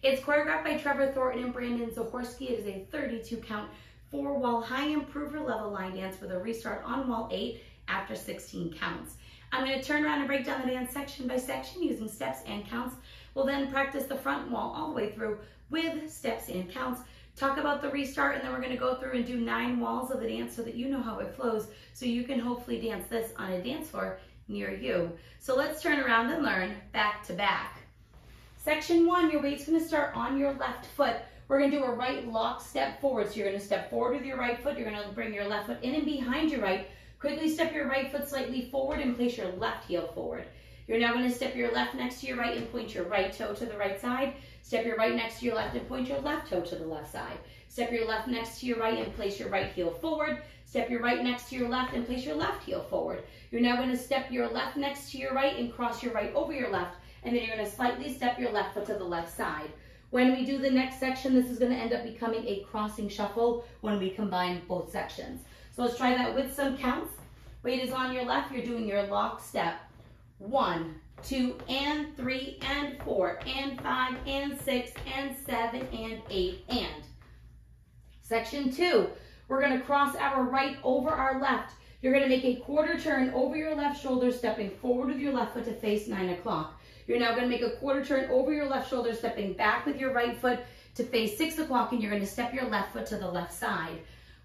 It's choreographed by Trevor Thornton Brandon Zahorsky. It is a 32 count, 4-wall high improver level line dance with a restart on wall 8 after 16 counts. I'm going to turn around and break down the dance section by section using steps and counts. We'll then practice the front wall all the way through with steps and counts, talk about the restart, and then we're going to go through and do 9 walls of the dance so that you know how it flows, so you can hopefully dance this on a dance floor near you. So let's turn around and learn back to back. Section 1, your weight's going to start on your left foot. We're going to do a right lock step forward. So you're going to step forward with your right foot. You're going to bring your left foot in and behind your right. Quickly step your right foot slightly forward and place your left heel forward. You're now going to step your left next to your right and point your right toe to the right side. Step your right next to your left and point your left toe to the left side. Step your left next to your right and place your right heel forward. Step your right next to your left and place your left heel forward. You're now going to step your left next to your right and cross your right over your left. And then you're going to slightly step your left foot to the left side. When we do the next section, this is going to end up becoming a crossing shuffle when we combine both sections. So let's try that with some counts. Weight is on your left. You're doing your lock step. 1, 2, and 3, and 4, and 5, and 6, and 7, and 8, and. Section 2, we're going to cross our right over our left. You're going to make a quarter turn over your left shoulder, stepping forward with your left foot to face 9 o'clock. You're now going to make a quarter turn over your left shoulder, stepping back with your right foot to face 6 o'clock, and you're going to step your left foot to the left side.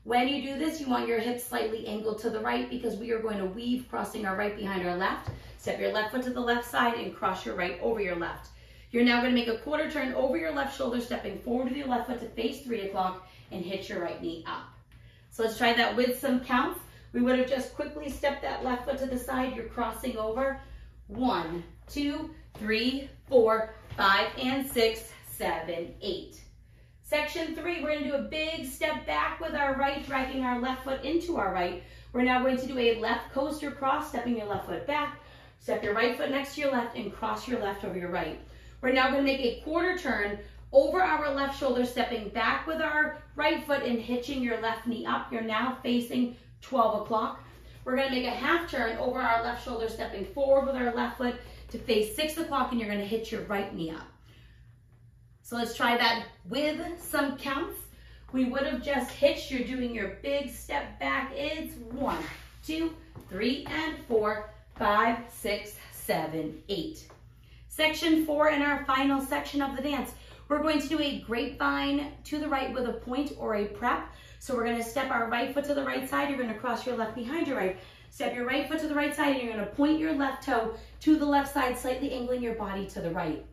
When you do this, you want your hips slightly angled to the right because we are going to weave, crossing our right behind our left. Step your left foot to the left side and cross your right over your left. You're now going to make a quarter turn over your left shoulder, stepping forward with your left foot to face 3 o'clock and hit your right knee up. So let's try that with some counts. We would have just quickly stepped that left foot to the side. You're crossing over. 1, 2, 3, 4, 5, and 6, 7, 8. Section 3, we're going to do a big step back with our right, dragging our left foot into our right. We're now going to do a left coaster cross, stepping your left foot back. Step your right foot next to your left and cross your left over your right. We're now going to make a quarter turn over our left shoulder, stepping back with our right foot and hitching your left knee up. You're now facing 12 o'clock. We're going to make a half turn over our left shoulder, stepping forward with our left foot to face 6 o'clock, and you're going to hitch your right knee up. So let's try that with some counts. We would have just hitched. You're doing your big step back. It's 1, 2, 3, and 4, 5, 6, 7, 8. Section 4 in our final section of the dance. We're going to do a grapevine to the right with a point or a prep. So we're going to step our right foot to the right side. You're going to cross your left behind your right. Step your right foot to the right side, and you're going to point your left toe to the left side, slightly angling your body to the right.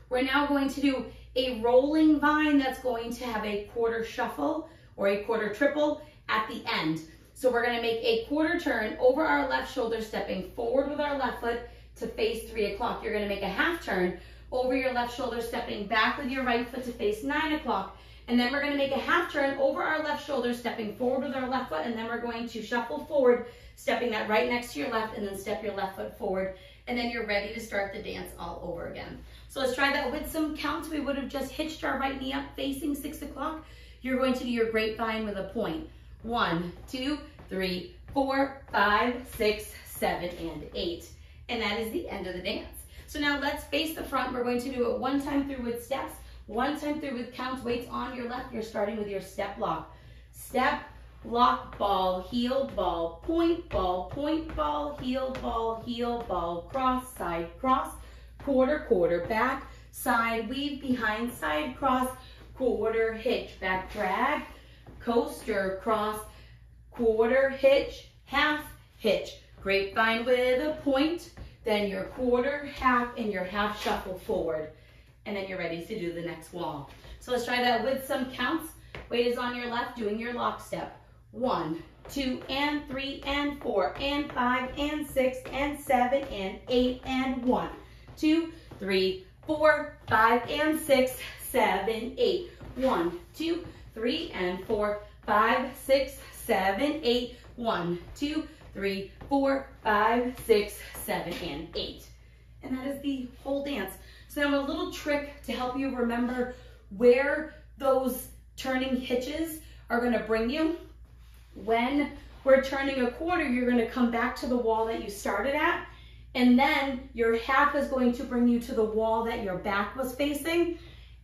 We're now going to do a rolling vine that's going to have a quarter shuffle or a quarter triple at the end. So we're going to make a quarter turn over our left shoulder, stepping forward with our left foot to face 3 o'clock. You're going to make a half turn over your left shoulder, stepping back with your right foot to face 9 o'clock. And then we're going to make a half turn over our left shoulder, stepping forward with our left foot, and then we're going to shuffle forward, stepping that right next to your left, and then step your left foot forward, and then you're ready to start the dance all over again. So let's try that with some counts. We would have just hitched our right knee up facing 6 o'clock. You're going to do your grapevine with a point. 1, 2, 3, 4, 5, 6, 7, and 8. And that is the end of the dance. So now let's face the front. We're going to do it one time through with steps, one time through with counts. Weights on your left. You're starting with your step lock. Step, lock, ball, heel, ball, point, ball, heel, ball, cross, side, cross, quarter, quarter, back, side, weave, behind, side, cross, quarter, hitch, back, drag, coaster, cross, quarter, hitch, half, hitch, grapevine with a point, then your quarter, half, and your half shuffle forward. And then you're ready to do the next wall. So let's try that with some counts. Weight is on your left, doing your lock step. 1, 2, and 3, and 4, and 5, and 6, and 7, and 8, and 1, 2, 3, 4, 5, and 6, 7, 8. 1, 2, 3, and 4, 5, 6, 7, 8. 1, 2, 3, 4, 5, 6, 7, and 8. And that is the whole dance. So now a little trick to help you remember where those turning hitches are going to bring you. When we're turning a quarter, you're going to come back to the wall that you started at, and then your half is going to bring you to the wall that your back was facing,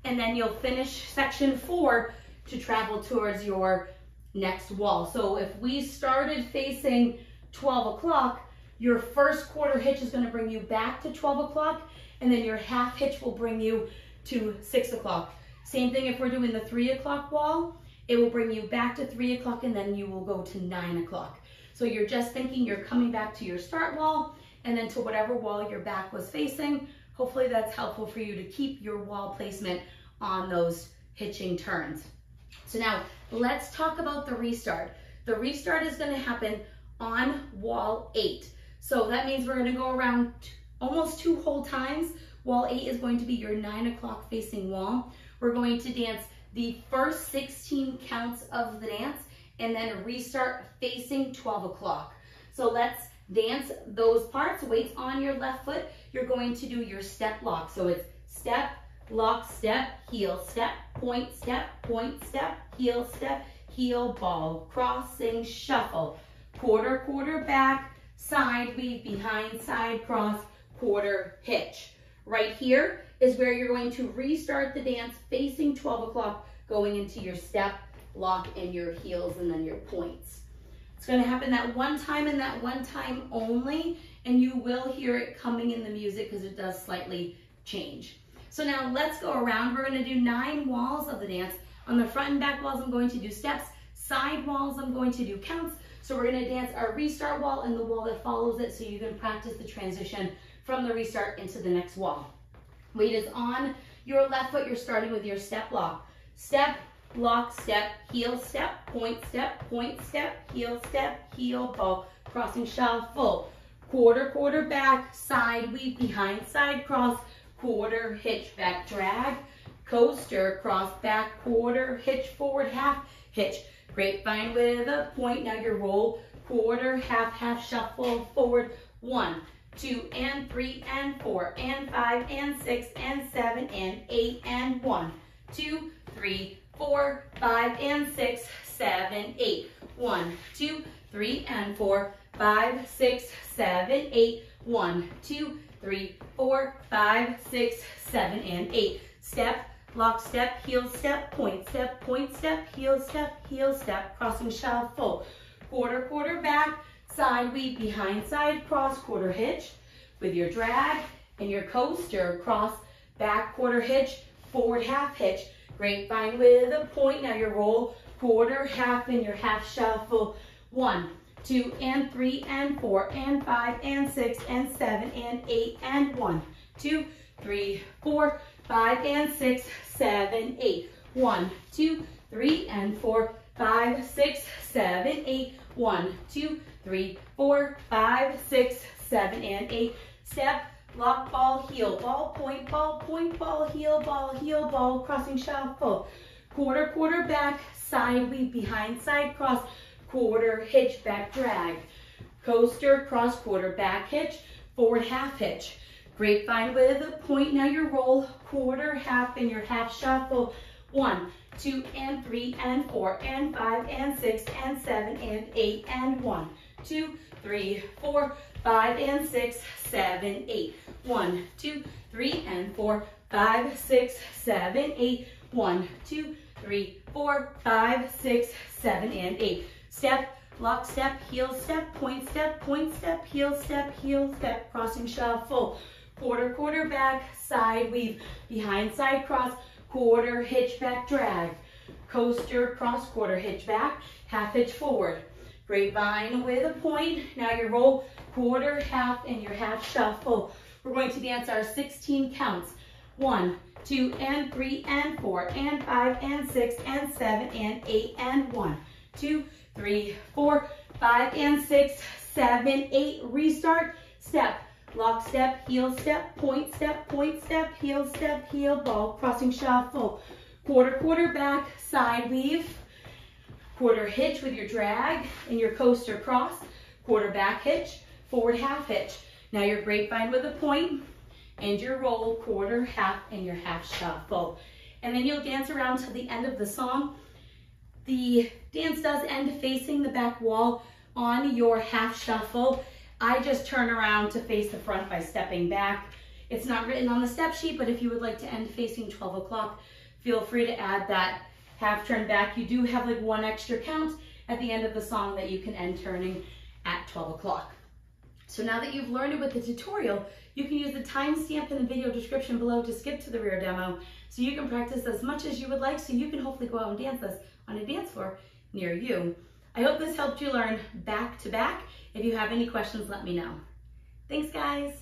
and then you'll finish section 4 to travel towards your next wall. So if we started facing 12 o'clock, your first quarter hitch is going to bring you back to 12 o'clock, and then your half hitch will bring you to 6 o'clock. Same thing if we're doing the 3 o'clock wall, it will bring you back to 3 o'clock, and then you will go to 9 o'clock. So you're just thinking you're coming back to your start wall, and then to whatever wall your back was facing. Hopefully that's helpful for you to keep your wall placement on those hitching turns. So now let's talk about the restart. The restart is going to happen on wall 8. So that means we're going to go around almost 2 whole times. Wall 8 is going to be your 9 o'clock facing wall. We're going to dance the first 16 counts of the dance and then restart facing 12 o'clock. So let's dance those parts. Weights on your left foot. You're going to do your step lock. So it's step, lock, step, heel, step, point, heel, ball, crossing, shuffle, quarter, quarter, back, side weave, behind, side cross, quarter, hitch. Right here is where you're going to restart the dance facing 12 o'clock, going into your step, lock, and your heels, and then your points. It's going to happen that one time and that one time only, and you will hear it coming in the music because it does slightly change. So now let's go around. We're going to do 9 walls of the dance. On the front and back walls, I'm going to do steps. Side walls, I'm going to do counts. So we're going to dance our restart wall and the wall that follows it so you can practice the transition from the restart into the next wall. Weight is on your left foot. You're starting with your step lock. Step, lock, step, heel, step, point, heel, ball, crossing, shuffle, quarter, quarter, back, side weave, behind, side cross, quarter, hitch, back, drag, coaster, cross, back, quarter, hitch, forward, half, hitch, grapevine with a point. Now your roll, quarter, half, half, shuffle, forward, 1, 2, and 3, and 4, and 5, and 6, and 7, and 8, and 1, 2, 3, 4, 5, and 6, 7, 8, 1, 2, 3, and 4, 5, 6, 7, 8, 1, 2, 3, 4, 5, 6, 7, and 8. Step, lock, step, heel, step, point, heel, step, crossing, shuffle, quarter, quarter, back, side weave, behind, side cross, quarter hitch with your drag and your coaster, cross, back, quarter hitch, forward, half hitch, grapevine with a point. Now your roll, quarter, half, and your half shuffle, 1, 2, and 3, and 4, and 5, and 6, and 7, and 8, and 1, 2, 3, 4, 5, and 6, 7, 8, 1, 2, 3, and 4, 5, 6, 7, 8, 1, 2, 3, 4, 5, 6, 7, and 8. Step, lock, ball, point, ball, heel, ball, crossing, shuffle, quarter, quarter, back, side weave, behind, side cross, quarter, hitch, back, drag, coaster, cross, quarter, back hitch, forward, half hitch, grapevine with a point. Now your roll, quarter, half, and your half shuffle, 1, 2, and 3, and 4, and 5, and 6, and 7, and 8, and 1, 2, 3, 4, 5, and 6, 7, 8, 1, 2, 3, and 4, 5, 6, 7, 8, 1, 2, 3, 4, 5, 6, 7, and 8. Step, lock, step, heel, step, point, heel, step, crossing, shuffle, quarter, quarter, back, side weave, behind, side cross, quarter, hitch, back, drag, coaster, cross, quarter, hitch, back, half hitch, forward, grapevine with a point. Now your roll, quarter, half, and your half shuffle. We're going to dance our 16 counts, 1, 2, and 3, and 4, and 5, and 6, and 7, and 8, and 1, 2, 3, 4, 5, and 6, 7, 8. Restart, step, lock, step, heel, step, point, heel, ball, crossing, shuffle, quarter, quarter, back, side weave, quarter hitch with your drag and your coaster cross, quarter back hitch, forward half hitch. Now your grapevine with a point and your roll, quarter, half, and your half shuffle. And then you'll dance around till the end of the song. The dance does end facing the back wall on your half shuffle. I just turn around to face the front by stepping back. It's not written on the step sheet, but if you would like to end facing 12 o'clock, feel free to add that half turn back. You do have like one extra count at the end of the song that you can end turning at 12 o'clock. So now that you've learned it with the tutorial, you can use the timestamp in the video description below to skip to the rear demo so you can practice as much as you would like so you can hopefully go out and dance this on a dance floor near you. I hope this helped you learn back to back. If you have any questions, let me know. Thanks, guys.